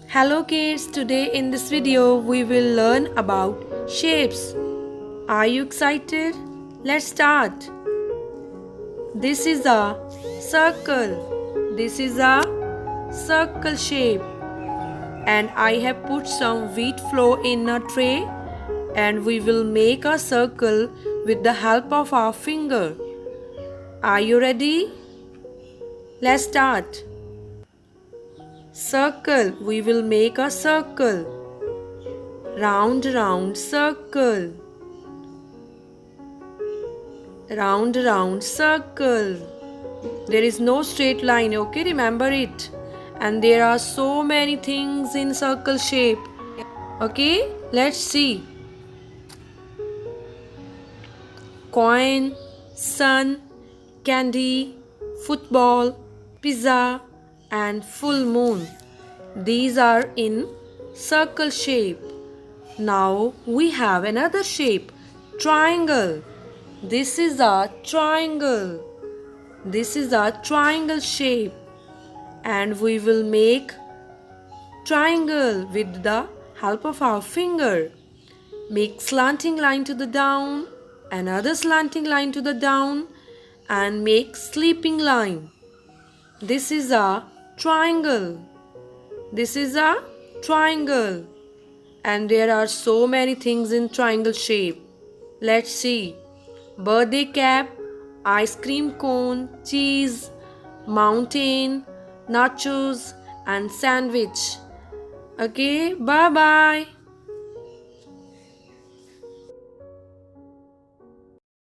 Hello kids, today in this video we will learn about shapes. Are you excited? Let's start. This is a circle. This is a circle shape. And I have put some wheat flour in a tray and we will make a circle with the help of our finger. Are you ready? Let's start. Circle, we will make a circle. Round, round circle. Round, round circle. There is no straight line, okay? Remember it. And there are so many things in circle shape. Okay, let's see. Coin, sun, candy, football, pizza, and full moon. These are in circle shape. Now we have another shape, triangle. This is a triangle. This is a triangle shape. And we will make triangle with the help of our finger. Make slanting line to the down, another slanting line to the down, and make sleeping line. This is a triangle. This is a triangle. And there are so many things in triangle shape. Let's see. Birthday cap, ice cream cone, cheese, mountain, nachos, and sandwich. Okay, bye bye.